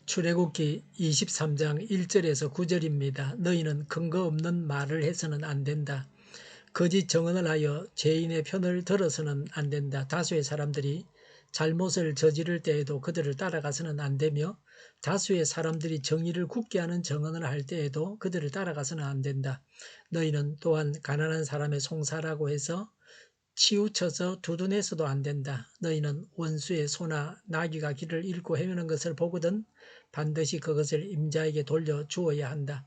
출애굽기 23장 1절에서 9절입니다. 너희는 근거 없는 말을 해서는 안 된다. 거짓 증언을 하여 죄인의 편을 들어서는 안 된다. 다수의 사람들이 잘못을 저지를 때에도 그들을 따라가서는 안 되며 다수의 사람들이 정의를 굳게 하는 증언을 할 때에도 그들을 따라가서는 안 된다. 너희는 또한 가난한 사람의 송사라고 해서 치우쳐서 두둔해서도 안 된다. 너희는 원수의 소나 나귀가 길을 잃고 헤매는 것을 보거든 반드시 그것을 임자에게 돌려 주어야 한다.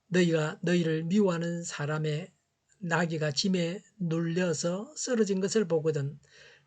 너희가 너희를 미워하는 사람의 나귀가 짐에 눌려서 쓰러진 것을 보거든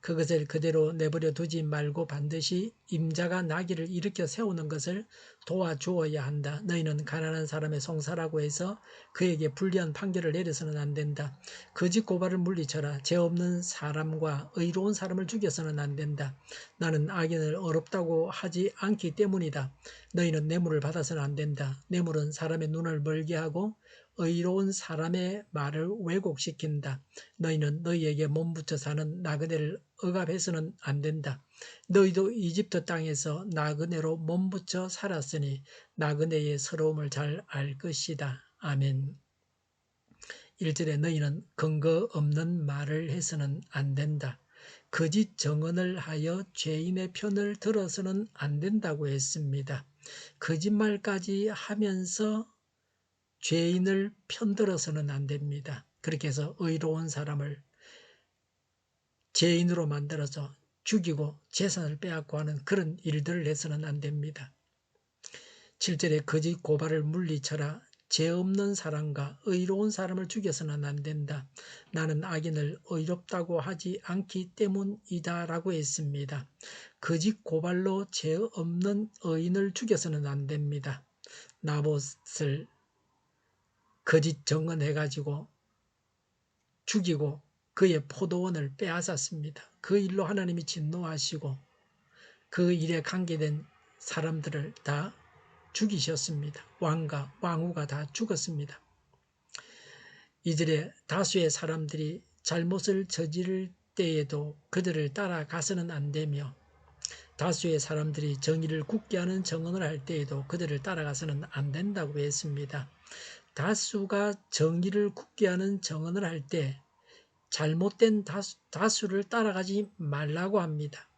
그것을 그대로 내버려 두지 말고 반드시 임자가 나귀를 일으켜 세우는 것을 도와주어야 한다. 너희는 가난한 사람의 송사라고 해서 그에게 불리한 판결을 내려서는 안 된다. 거짓 고발을 물리쳐라. 죄 없는 사람과 의로운 사람을 죽여서는 안 된다. 나는 악인을 어렵다고 하지 않기 때문이다. 너희는 뇌물을 받아서는 안 된다. 뇌물은 사람의 눈을 멀게 하고 의로운 사람의 말을 왜곡시킨다. 너희는 너희에게 몸부쳐 사는 나그네를 억압해서는 안 된다. 너희도 이집트 땅에서 나그네로 몸부쳐 살았으니 나그네의 서러움을 잘 알 것이다. 아멘. 1절에 너희는 근거 없는 말을 해서는 안 된다. 거짓 증언을 하여 죄인의 편을 들어서는 안 된다고 했습니다. 거짓말까지 하면서 죄인을 편들어서는 안 됩니다. 그렇게 해서 의로운 사람을 죄인으로 만들어서 죽이고 재산을 빼앗고 하는 그런 일들을 해서는 안 됩니다. 7절에 거짓 고발을 물리쳐라. 죄 없는 사람과 의로운 사람을 죽여서는 안 된다. 나는 악인을 의롭다고 하지 않기 때문이다 라고 했습니다. 거짓 고발로 죄 없는 의인을 죽여서는 안 됩니다. 나봇을 거짓 증언해가지고 죽이고 그의 포도원을 빼앗았습니다. 그 일로 하나님이 진노하시고 그 일에 관계된 사람들을 다 죽이셨습니다. 왕과 왕후가 다 죽었습니다. 이들의 다수의 사람들이 잘못을 저지를 때에도 그들을 따라가서는 안 되며 다수의 사람들이 정의를 굳게 하는 증언을 할 때에도 그들을 따라가서는 안 된다고 했습니다. 다수가 정의를 굳게 하는 증언을 할 때 잘못된 다수를 따라가지 말라고 합니다.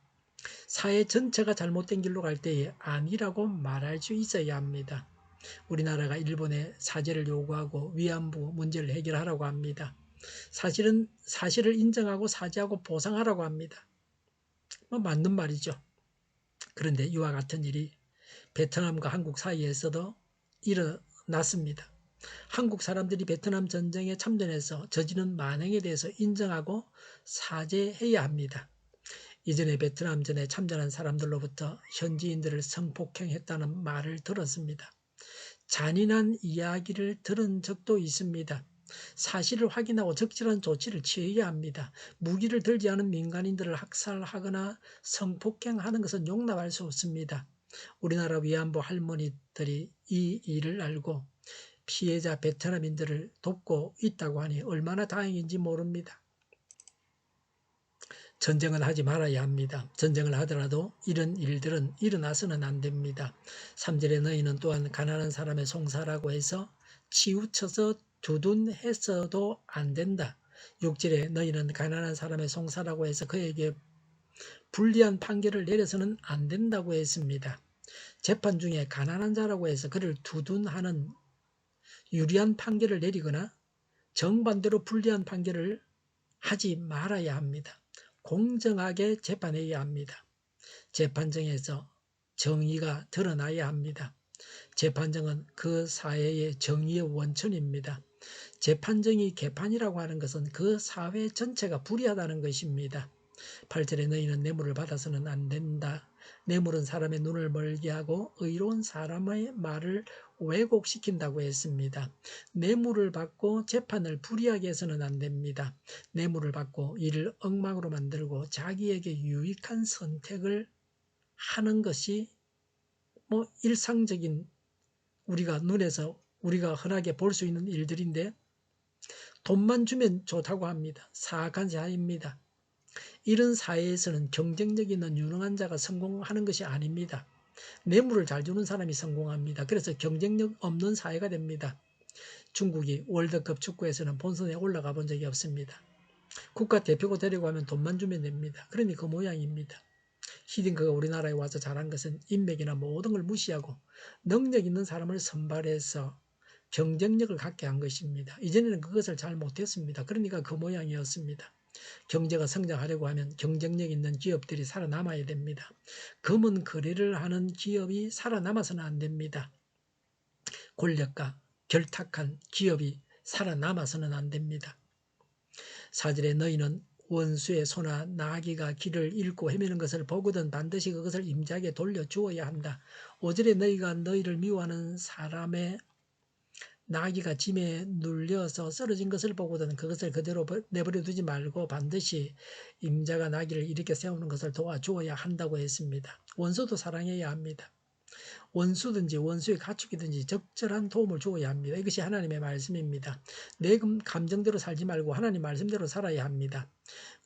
사회 전체가 잘못된 길로 갈 때에 아니라고 말할 수 있어야 합니다. 우리나라가 일본에 사죄를 요구하고 위안부 문제를 해결하라고 합니다. 사실은 사실을 인정하고 사죄하고 보상하라고 합니다. 맞는 말이죠. 그런데 이와 같은 일이 베트남과 한국 사이에서도 일어났습니다. 한국 사람들이 베트남 전쟁에 참전해서 저지른 만행에 대해서 인정하고 사죄해야 합니다. 이전에 베트남전에 참전한 사람들로부터 현지인들을 성폭행했다는 말을 들었습니다. 잔인한 이야기를 들은 적도 있습니다. 사실을 확인하고 적절한 조치를 취해야 합니다. 무기를 들지 않은 민간인들을 학살하거나 성폭행하는 것은 용납할 수 없습니다. 우리나라 위안부 할머니들이 이 일을 알고 피해자 베트남인들을 돕고 있다고 하니 얼마나 다행인지 모릅니다. 전쟁은 하지 말아야 합니다. 전쟁을 하더라도 이런 일들은 일어나서는 안 됩니다. 3절에 너희는 또한 가난한 사람의 송사라고 해서 치우쳐서 두둔해서도 안 된다. 6절에 너희는 가난한 사람의 송사라고 해서 그에게 불리한 판결을 내려서는 안 된다고 했습니다. 재판 중에 가난한 자라고 해서 그를 두둔하는 유리한 판결을 내리거나 정반대로 불리한 판결을 하지 말아야 합니다. 공정하게 재판해야 합니다. 재판정에서 정의가 드러나야 합니다. 재판정은 그 사회의 정의의 원천입니다. 재판정이 개판이라고 하는 것은 그 사회 전체가 불의하다는 것입니다. 8절에 너희는 뇌물을 받아서는 안 된다. 뇌물은 사람의 눈을 멀게 하고 의로운 사람의 말을 왜곡시킨다고 했습니다. 뇌물을 받고 재판을 불이하게 해서는 안 됩니다. 뇌물을 받고 일을 엉망으로 만들고 자기에게 유익한 선택을 하는 것이 일상적인 우리가 눈에서 우리가 흔하게 볼 수 있는 일들인데 돈만 주면 좋다고 합니다. 사악한 사회입니다. 이런 사회에서는 경쟁력 있는 유능한 자가 성공하는 것이 아닙니다. 뇌물을 잘 주는 사람이 성공합니다. 그래서 경쟁력 없는 사회가 됩니다. 중국이 월드컵 축구에서는 본선에 올라가 본 적이 없습니다. 국가대표고 데리고 가면 돈만 주면 됩니다. 그러니 그 모양입니다. 히딩크가 우리나라에 와서 잘한 것은 인맥이나 모든 걸 무시하고 능력 있는 사람을 선발해서 경쟁력을 갖게 한 것입니다. 이전에는 그것을 잘 못했습니다. 그러니까 그 모양이었습니다. 경제가 성장하려고 하면 경쟁력 있는 기업들이 살아남아야 됩니다. 검은 거래를 하는 기업이 살아남아서는 안 됩니다. 권력과 결탁한 기업이 살아남아서는 안 됩니다. 사절에 너희는 원수의 소나 나귀가 길을 잃고 헤매는 것을 보거든 반드시 그것을 임자에게 돌려주어야 한다. 5절에 너희가 너희를 미워하는 사람의 나귀가 짐에 눌려서 쓰러진 것을 보거든 그것을 그대로 내버려 두지 말고 반드시 임자가 나귀를 일으켜 세우는 것을 도와주어야 한다고 했습니다. 원수도 사랑해야 합니다. 원수든지 원수의 가축이든지 적절한 도움을 주어야 합니다. 이것이 하나님의 말씀입니다. 내 감정대로 살지 말고 하나님 말씀대로 살아야 합니다.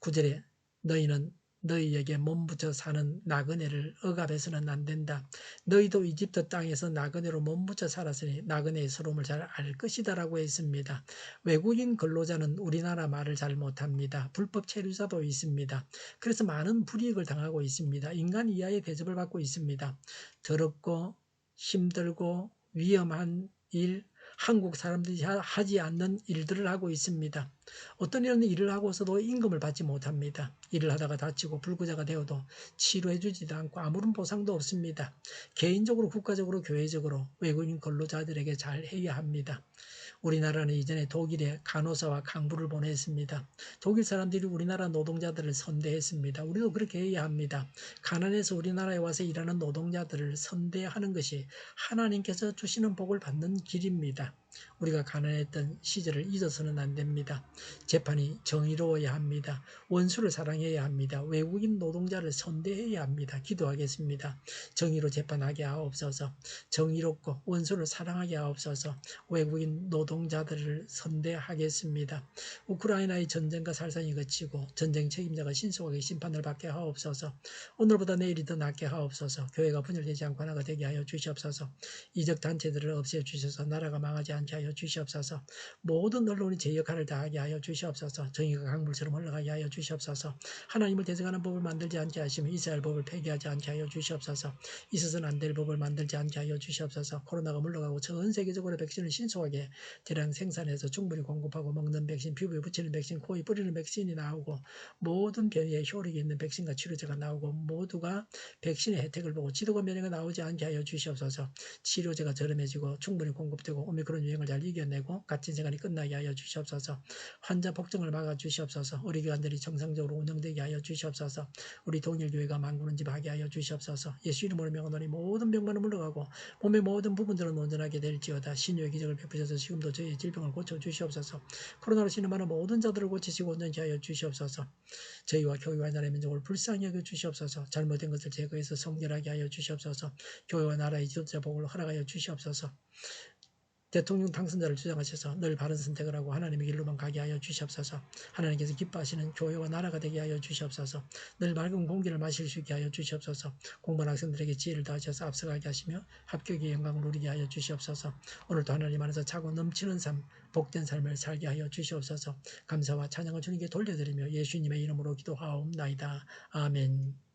9절에 너희는 너희에게 몸부쳐 사는 나그네를 억압해서는 안 된다. 너희도 이집트 땅에서 나그네로 몸부쳐 살았으니 나그네의 서러움을 잘 알 것이다라고 했습니다. 외국인 근로자는 우리나라 말을 잘 못합니다. 불법 체류자도 있습니다. 그래서 많은 불이익을 당하고 있습니다. 인간 이하의 대접을 받고 있습니다. 더럽고 힘들고 위험한 일, 한국 사람들이 하지 않는 일들을 하고 있습니다. 어떤 이런 일을 하고서도 임금을 받지 못합니다. 일을 하다가 다치고 불구자가 되어도 치료해 주지도 않고 아무런 보상도 없습니다. 개인적으로 국가적으로 교회적으로 외국인 근로자들에게 잘 해야 합니다. 우리나라는 이전에 독일에 간호사와 강부를 보냈습니다. 독일 사람들이 우리나라 노동자들을 선대했습니다. 우리도 그렇게 해야 합니다. 가난해서 우리나라에 와서 일하는 노동자들을 선대하는 것이 하나님께서 주시는 복을 받는 길입니다. 우리가 가난했던 시절을 잊어서는 안 됩니다. 재판이 정의로워야 합니다. 원수를 사랑해야 합니다. 외국인 노동자를 선대해야 합니다. 기도하겠습니다. 정의로 재판하게 하옵소서. 정의롭고 원수를 사랑하게 하옵소서. 외국인 노동자들을 선대하겠습니다. 우크라이나의 전쟁과 살상이 그치고 전쟁 책임자가 신속하게 심판을 받게 하옵소서. 오늘보다 내일이 더 낫게 하옵소서. 교회가 분열되지 않고 하나가 되게 하여 주시옵소서. 이적 단체들을 없애주셔서 나라가 망하지 않게 하여 주시옵소서. 모든 언론이 제 역할을 다하게 하여 주시옵소서. 정의가 강물처럼 흘러가게 하여 주시옵소서. 하나님을 대적하는 법을 만들지 않게 하시며 이스라엘 법을 폐기하지 않게 하여 주시옵소서. 있어서는 안 될 법을 만들지 않게 하여 주시옵소서. 코로나가 물러가고 전 세계적으로 백신을 신속하게 대량 생산해서 충분히 공급하고 먹는 백신, 피부에 붙이는 백신, 코에 뿌리는 백신이 나오고 모든 변이에 효력이 있는 백신과 치료제가 나오고 모두가 백신의 혜택을 보고 지도가 면역이 나오지 않게 하여 주시옵소서. 치료제가 저렴해지고 충분히 공급되고 오미크론 유행을 잘 이겨내고 갇힌 생활이 끝나게 하여 주시옵소서. 환자 폭증을 막아 주시옵소서. 의료기관들이 정상적으로 운영되게 하여 주시옵소서. 우리 동일교회가 만군은집하게 하여 주시옵소서. 예수 이름으로 명하노니 모든 병만은 물러가고 몸의 모든 부분들은 온전하게 될지어다. 신유의 기적을 베푸셔서 지금도 저희의 질병을 고쳐 주시옵소서. 코로나로 신음하는 모든 자들을 고치시고 온전히 하여 주시옵소서. 저희와 교회와 나라의 민족을 불쌍히 여겨 주시옵소서. 잘못된 것을 제거해서 성결하게 하여 주시옵소서. 교회와 나라의 지도자 복을 허락하여 주시옵소서. 대통령 당선자를 주장하셔서 늘 바른 선택을 하고 하나님의 길로만 가게 하여 주시옵소서. 하나님께서 기뻐하시는 교회와 나라가 되게 하여 주시옵소서. 늘 맑은 공기를 마실 수 있게 하여 주시옵소서. 공부한 학생들에게 지혜를 더하셔서 앞서가게 하시며 합격의 영광을 누리게 하여 주시옵소서. 오늘도 하나님 안에서 차고 넘치는 삶, 복된 삶을 살게 하여 주시옵소서. 감사와 찬양을 주님께 돌려드리며 예수님의 이름으로 기도하옵나이다. 아멘.